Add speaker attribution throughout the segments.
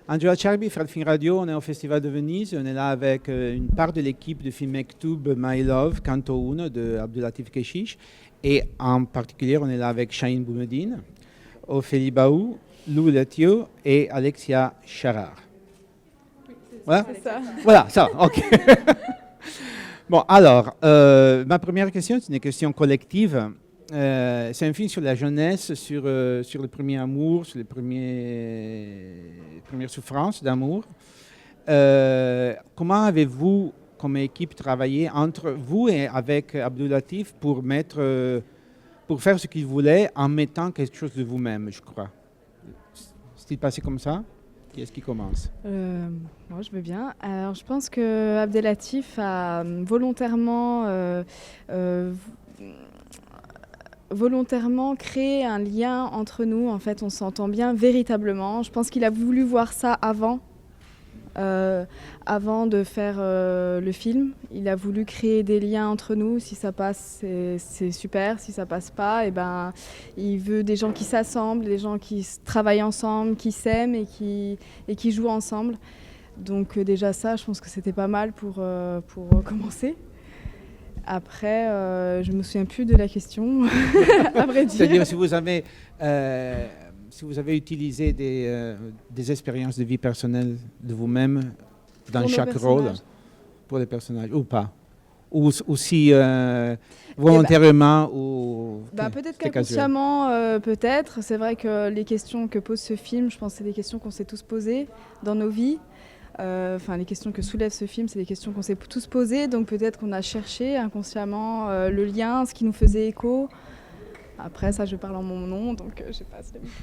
Speaker 1: Angela Charby, Fred Film Radio, on est au Festival de Venise. On est là avec une part de l'équipe du film Mektoub My Love, Canto 1 de Abdulatif Kechiche. Et en particulier, on est là avec Chahine Boumedine, Ophélie Baou, Lou Letio et Alexia Charard. Voilà,
Speaker 2: C'est ça.
Speaker 1: voilà, ça, ok. Bon, alors, ma première question, c'est une question collective. C'est un film sur la jeunesse, sur le premier amour, sur les premières souffrances d'amour. Comment avez-vous, comme équipe, travaillé entre vous et avec Abdulatif pour faire ce qu'il voulait en mettant quelque chose de vous-même, je crois. C'est-il passé comme ça? Qui est-ce qui commence?
Speaker 2: Moi, je veux bien. Alors, je pense que Abdelatif a volontairement créé un lien entre nous. En fait, on s'entend bien véritablement. Je pense qu'il a voulu voir ça avant de faire le film. Il a voulu créer des liens entre nous. Si ça passe, c'est super. Si ça passe pas, il veut des gens qui s'assemblent, des gens qui travaillent ensemble, qui s'aiment et qui jouent ensemble. Donc déjà ça, je pense que c'était pas mal pour commencer. Après, je me souviens plus de la question, à vrai dire.
Speaker 1: C'est-à-dire si vous avez utilisé des expériences de vie personnelle de vous-même dans chaque rôle pour les personnages, ou pas? Ou si volontairement ou...
Speaker 2: Peut-être qu'inconsciemment, peut-être. C'est vrai que les questions que pose ce film, je pense que c'est des questions qu'on s'est tous posées dans nos vies. Les questions que soulève ce film, c'est des questions qu'on s'est tous posées. Donc peut-être qu'on a cherché inconsciemment le lien, ce qui nous faisait écho. Après, ça, je parle en mon nom, donc je passe le micro.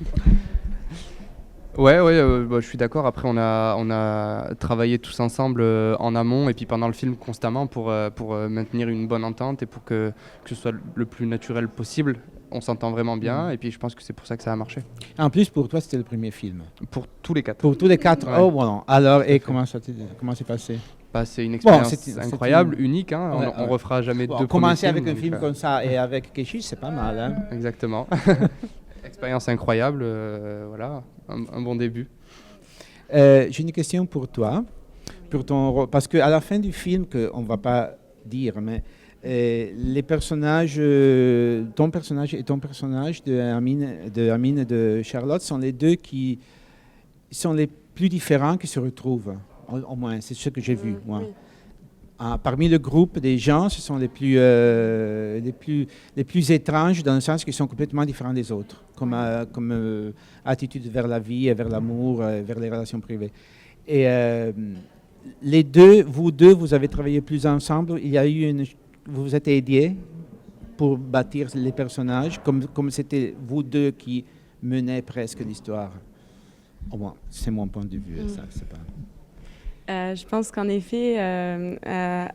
Speaker 3: Ouais, je suis d'accord. Après, on a travaillé tous ensemble en amont et puis pendant le film constamment pour maintenir une bonne entente et pour que ce soit le plus naturel possible. On s'entend vraiment bien et puis je pense que c'est pour ça que ça a marché.
Speaker 1: En plus, pour toi, c'était le premier film.
Speaker 3: Pour tous les quatre.
Speaker 1: Pour tous les quatre.
Speaker 3: Ouais.
Speaker 1: Oh, bon. Alors, et comment c'est passé?
Speaker 3: C'est une expérience incroyable, unique. Hein.
Speaker 1: Ouais,
Speaker 3: on refera jamais deux premiers
Speaker 1: commencer
Speaker 3: films.
Speaker 1: Avec un film comme ça et avec Kechiche, c'est pas mal. Hein.
Speaker 3: Exactement. Expérience incroyable, voilà, un bon début.
Speaker 1: J'ai une question pour toi, pour ton rôle, parce qu'à la fin du film, on ne va pas dire, mais les personnages, ton personnage et ton personnage de Amine et de Charlotte sont les deux qui sont les plus différents qui se retrouvent, au moins, c'est ce que j'ai vu, moi. Oui. Parmi le groupe des gens, ce sont les plus étranges dans le sens qu'ils sont complètement différents des autres, comme attitude vers la vie, vers l'amour, vers les relations privées. Et vous deux, vous avez travaillé plus ensemble. Vous vous êtes aidés pour bâtir les personnages, comme c'était vous deux qui menaient presque l'histoire. Au moins, c'est mon point de vue. Ça, c'est pas...
Speaker 4: Je pense qu'en effet,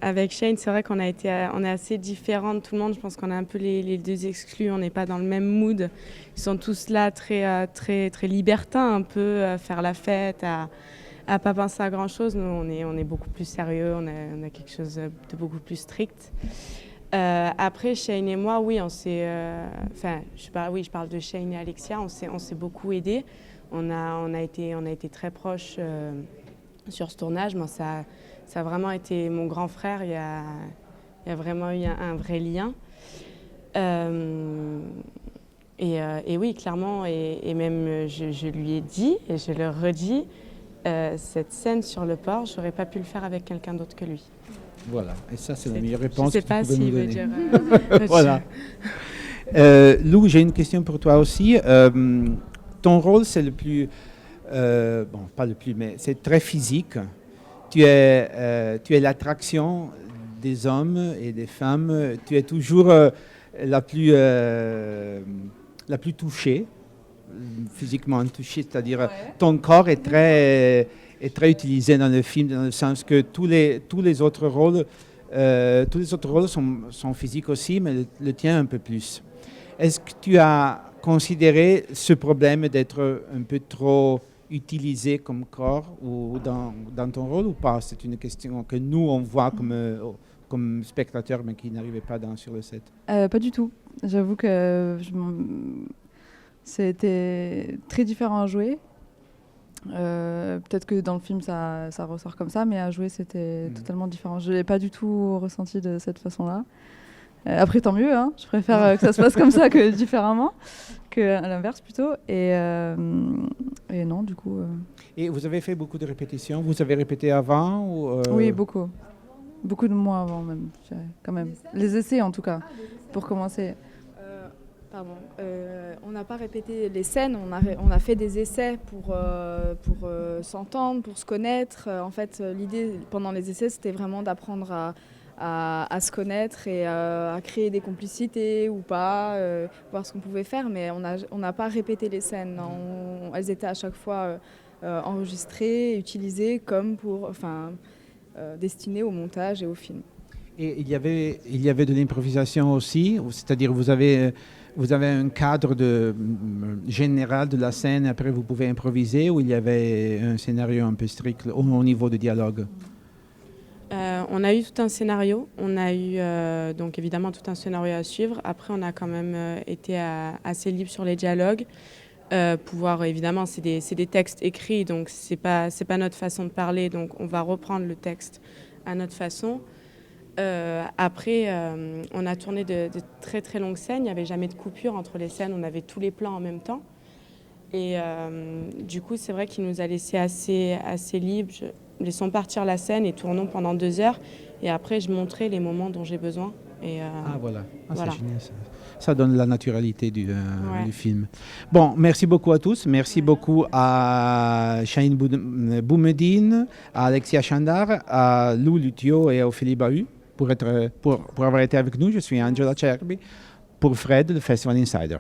Speaker 4: avec Shane, c'est vrai qu'on est assez différents de tout le monde. Je pense qu'on est un peu les deux exclus. On n'est pas dans le même mood. Ils sont tous là très, très, très libertins, un peu à faire la fête, à pas penser à grand chose. Nous, on est beaucoup plus sérieux. On a quelque chose de beaucoup plus strict. Après, Shane et moi, oui, je parle de Shane et Alexia. On s'est beaucoup aidés. On a été très proches. Sur ce tournage, moi, ça a vraiment été mon grand frère. Il y a vraiment eu un vrai lien. Et oui, clairement, et même je lui ai dit, et je le redis, cette scène sur le port, j'aurais pas pu le faire avec quelqu'un d'autre que lui.
Speaker 1: Voilà, et ça, c'est la meilleure réponse que tu peux nous donner. Je ne sais
Speaker 4: pas s'il veut dire...
Speaker 1: Voilà. Lou, j'ai une question pour toi aussi. Ton rôle, c'est le plus... pas le plus, mais c'est très physique. Tu es l'attraction des hommes et des femmes. Tu es toujours la plus touchée, physiquement touchée, c'est-à-dire ton corps est très utilisé dans le film, dans le sens que tous les autres rôles sont physiques aussi, mais le tien un peu plus. Est-ce que tu as considéré ce problème d'être un peu trop utilisé comme corps ou dans ton rôle ou pas? C'est une question que nous, on voit comme spectateurs, mais qui n'arrivait pas sur le set.
Speaker 5: Pas du tout. J'avoue que c'était très différent à jouer. Peut-être que dans le film, ça ressort comme ça, mais à jouer, c'était totalement différent. Je ne l'ai pas du tout ressenti de cette façon-là. Après, tant mieux, hein. Je préfère que ça se passe comme ça que différemment, que à l'inverse plutôt. Et non, du coup...
Speaker 1: Et vous avez fait beaucoup de répétitions? Vous avez répété avant ou
Speaker 5: Oui, beaucoup. Beaucoup de mois avant même, je dirais, quand même. Les essais, en tout cas, pour commencer.
Speaker 2: On n'a pas répété les scènes, on a fait des essais pour s'entendre, pour se connaître. En fait, l'idée pendant les essais, c'était vraiment d'apprendre à se connaître et à créer des complicités ou pas, voir ce qu'on pouvait faire, mais on n'a pas répété les scènes. Elles étaient à chaque fois enregistrées, utilisées comme destinées au montage et au film.
Speaker 1: Et il y avait de l'improvisation aussi, c'est-à-dire vous avez un cadre général de la scène, après vous pouvez improviser, ou il y avait un scénario un peu strict au niveau de dialogue?
Speaker 4: On a eu tout un scénario, on a eu donc évidemment tout un scénario à suivre. Après, on a quand même été assez libre sur les dialogues. Évidemment, c'est des textes écrits, donc c'est pas notre façon de parler, donc on va reprendre le texte à notre façon. Après, on a tourné de très très longues scènes, il n'y avait jamais de coupure entre les scènes, on avait tous les plans en même temps. Et du coup, c'est vrai qu'il nous a laissé assez libres. Laissons partir la scène et tournons pendant 2 heures. Et après, je montrais les moments dont j'ai besoin.
Speaker 1: Voilà.
Speaker 4: Voilà.
Speaker 1: C'est génial. Ça donne la naturalité du film. Bon, merci beaucoup à tous. Merci beaucoup à Chahine Boumedine, à Alexia Chandar, à Lou Lutio et à Ophélie Bahut pour avoir été avec nous. Je suis Angela Cerbi pour Fred, le Festival Insider.